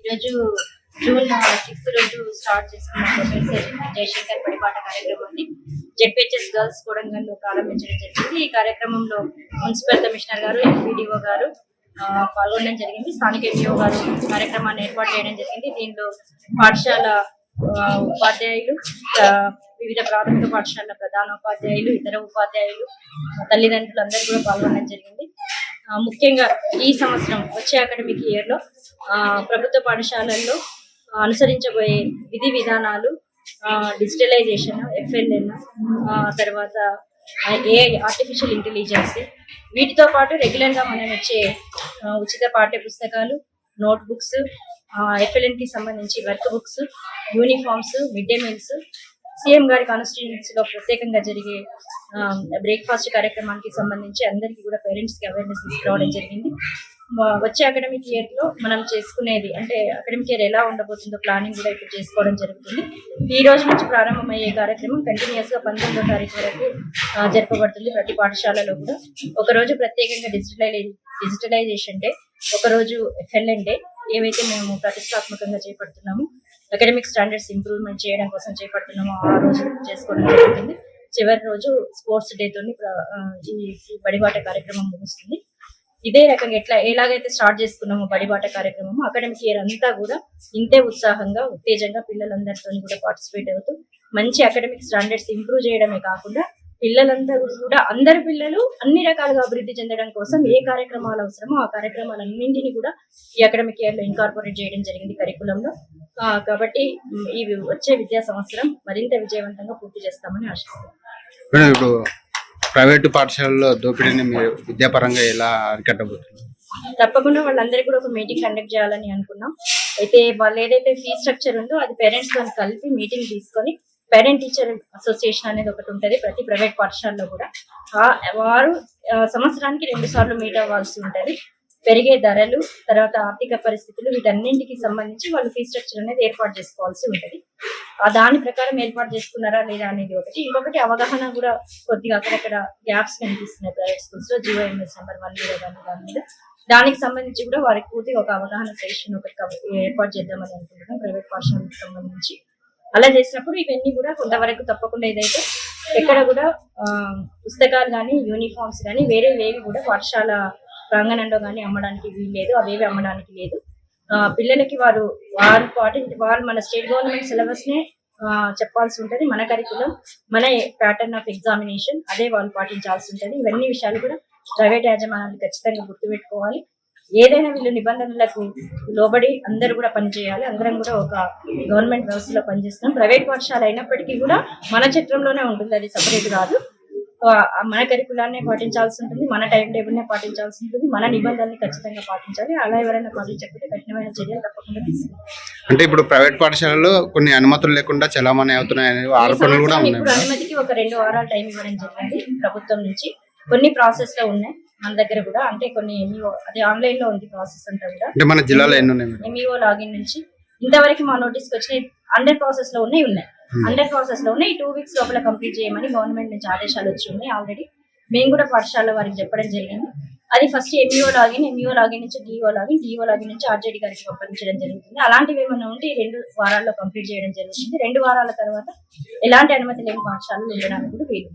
ఈరోజు జూన్ 6 రోజు స్టార్ట్ చేసుకున్న ప్రొఫెసర్ జయశంకర్ పరిపాట కార్యక్రమాన్ని జెడ్పీహెచ్ఎస్ గర్ల్స్ కోడంగల్లో ప్రారంభించడం జరిగింది. ఈ కార్యక్రమంలో మున్సిపల్ కమిషనర్ గారు, ఎంపీడీఓ గారు పాల్గొనడం జరిగింది. స్థానిక ఎంపీఓ గారు కార్యక్రమాన్ని ఏర్పాటు చేయడం జరిగింది. దీనిలో పాఠశాల ఉపాధ్యాయులు, వివిధ ప్రాథమిక పాఠశాల ప్రధానోపాధ్యాయులు, ఇతర ఉపాధ్యాయులు, తల్లిదండ్రులు అందరూ కూడా పాల్గొనడం జరిగింది. ముఖ్యంగా ఈ సంవత్సరం వచ్చే అకాడమిక్ ఇయర్ లో ప్రభుత్వ పాఠశాలల్లో అనుసరించబోయే విధి విధానాలు, డిజిటలైజేషన్, ఎఫ్ఎల్ఎన్, తర్వాత ఏఐ, ఆర్టిఫిషియల్ ఇంటెలిజెన్స్, వీటితో పాటు రెగ్యులర్ గా మనం ఇచ్చే ఉచిత పాఠ్య పుస్తకాలు, నోట్ బుక్స్, ఎఫ్ఎల్ఎన్ కి సంబంధించి work books, uniforms, mid day meals, CM గారి కాన్స్టిట్యూన్సీ లో ప్రత్యేకంగా జరిగే బ్రేక్ఫాస్ట్ కార్యక్రమానికి సంబంధించి అందరికీ కూడా పేరెంట్స్ కి అవేర్నెస్ తీసుకురావడం జరిగింది. వచ్చే అకాడమిక్ ఇయర్ లో మనం చేసుకునేది అంటే అకాడమిక్ ఇయర్ ఎలా ఉండబోతుందో ప్లానింగ్ కూడా ఇప్పుడు చేసుకోవడం జరుగుతుంది. ఈ రోజు నుంచి ప్రారంభమయ్యే కార్యక్రమం కంటిన్యూస్ గా 19వ తారీఖు వరకు జరపబడుతుంది. ప్రతి పాఠశాలలో కూడా ఒకరోజు ప్రత్యేకంగా డిజిటలైజేషన్ డే, ఒకరోజు ఎఫ్ఎల్ఎన్ డే, ఏవైతే మేము ప్రతిష్టాత్మకంగా చేపడుతున్నామో అకాడమిక్ స్టాండర్డ్స్ ఇంప్రూవ్మెంట్ చేయడం కోసం చేపడుతున్నామో ఆ రోజు చేసుకోవడం జరుగుతుంది. చివరి రోజు స్పోర్ట్స్ డే తోని ఈ బడిబాట కార్యక్రమం ముగుస్తుంది. ఇదే రకంగా ఎలాగైతే స్టార్ట్ చేసుకున్నామో బడిబాట కార్యక్రమం అకాడమిక్ ఇయర్ అంతా కూడా ఇంతే ఉత్సాహంగా, ఉత్తేజంగా పిల్లలందరితో కూడా పార్టిసిపేట్ అవుతూ మంచి అకాడమిక్ స్టాండర్డ్స్ ఇంప్రూవ్ చేయడమే కాకుండా పిల్లలందరూ కూడా అందరి పిల్లలు అన్ని రకాలుగా అభివృద్ధి చెందడం కోసం ఏ కార్యక్రమాలు అవసరమో ఆ కార్యక్రమాలన్నింటినీ కూడా ఈ అకాడమిక్ ఇయర్ లో ఇన్కార్పొరేట్ చేయడం జరిగింది కరికులంలో. కాబట్టి ఈ వచ్చే విద్యా సంవత్సరం మరింత విజయవంతంగా పూర్తి చేస్తామని ఆశిస్తున్నాం. ఇప్పుడు ప్రైవేటు పాఠశాలలో దోపిడీని మీరు విద్యాపరంగా ఎలా అరికట్టబోతున్నారు? తప్పకుండా వాళ్ళందరికీ కూడా ఒక మీటింగ్ కండక్ట్ చేయాలని అనుకున్నాం. అయితే వాళ్ళు ఏదైతే ఫీ స్ట్రక్చర్ ఉందో అది పేరెంట్స్ తో కలిపి మీటింగ్ తీసుకొని, పేరెంట్ టీచర్ అసోసియేషన్ అనేది ఒకటి ఉంటుంది ప్రతి ప్రైవేట్ పాఠశాలలో కూడా. వారు సంవత్సరానికి 2 సార్లు మీట్ అవ్వాల్సి ఉంటుంది. పెరిగే ధరలు, తర్వాత ఆర్థిక పరిస్థితులు, వీటన్నింటికి సంబంధించి వాళ్ళు ఫీ స్ట్రక్చర్ అనేది ఏర్పాటు చేసుకోవాల్సి ఉంటుంది. దాని ప్రకారం ఏర్పాటు చేసుకున్నారా లేదా అనేది ఒకటి. ఇంకొకటి అవగాహన కూడా కొద్దిగా అక్కడక్కడ గ్యాప్స్ కనిపిస్తున్నాయి ప్రైవేట్ స్కూల్స్ లో. GOMS నెంబర్ 1 మీద దాని మీద దానికి సంబంధించి కూడా వారికి పూర్తిగా ఒక అవగాహన సెషన్ ఒకటి ఏర్పాటు చేద్దామని అనుకుంటున్నాం ప్రైవేట్ పాఠశాలకు సంబంధించి. అలా చేసినప్పుడు ఇవన్నీ కూడా కొంతవరకు తప్పకుండా ఏదైతే ఎక్కడ కూడా పుస్తకాలు కానీ, యూనిఫామ్స్ కానీ వేరేవేవి కూడా పాఠశాల ప్రాంగణంలో కానీ అమ్మడానికి వీల్లేదు, అవేవి అమ్మడానికి లేదు. పిల్లలకి వాళ్ళు మన స్టేట్ గవర్నమెంట్ సిలబస్ నే చెప్పాల్సి ఉంటుంది. మన కరికులం, మన ప్యాటర్న్ ఆఫ్ ఎగ్జామినేషన్ అదే వాళ్ళు పాటించాల్సి ఉంటుంది. ఇవన్నీ విషయాలు కూడా ప్రైవేట్ యాజమాన్యాలు ఖచ్చితంగా గుర్తుపెట్టుకోవాలి. ఏదైనా వీళ్ళు నిబంధనలకు లోబడి అందరూ కూడా పనిచేయాలి. అందరం కూడా ఒక గవర్నమెంట్ వ్యవస్థలో పనిచేస్తున్నాం. ప్రైవేట్ పాఠశాల అయినప్పటికీ కూడా మన చట్రంలోనే ఉంటుంది, అది సపరేట్ కాదు. మన కరికులాన్ని పాటించాల్సి ఉంటుంది, మన టైం టేబుల్ నే పాటించాల్సి ఉంటుంది, మన నిబంధనల్ని ఖచ్చితంగా పాటించాలి. అలా ఎవరైనా పాటించకపోతే కఠినమైన చర్యలు తప్పకుండా తీసుకోవాలి. అంటే ఇప్పుడు ప్రైవేట్ పాఠశాలలో కొన్ని అనుమతులు లేకుండా చలామణి అవుతున్నాయని ఆరోపణలు కూడా ఉన్నాయి. ఇప్పుడు అనుమతికి ఒక 2 వారాల టైం ఇవ్వడం జరిగింది ప్రభుత్వం నుంచి. కొన్ని ప్రాసెస్ లో ఉన్నాయి మన దగ్గర కూడా, అంటే కొన్ని ఎంఈఓ అది ఆన్లైన్ లో ఉంది ప్రాసెస్ అంతా కూడా. అంటే మన జిల్లాలో ఎన్ని ఉన్నాయి? ఎంఈఓ లాగిన్ నుంచి ఇంతవరకు మా నోటీస్కి వచ్చినాయి అండర్ ప్రాసెస్ లో ఉన్నాయి. అండర్ ప్రాసెస్ లో ఉన్నాయి. 2 వీక్స్ లోపల కంప్లీట్ చేయమని గవర్నమెంట్ నుంచి ఆదేశాలు వచ్చి ఉన్నాయి ఆల్రెడీ. మేము కూడా పాఠశాల వారికి చెప్పడం జరిగింది. అది ఫస్ట్ ఎంఈఓ లాగిన్ నుంచి డిఓ లాగిన్ నుంచి ఆర్జేడీ గారికి పంపించడం జరుగుతుంది. అలాంటివి ఏమైనా ఉంటే 2 వారాల్లో కంప్లీట్ చేయడం జరుగుతుంది. 2 వారాల తర్వాత ఎలాంటి అనుమతి లేని పాఠశాలలు ఉండడానికి కూడా వీలు.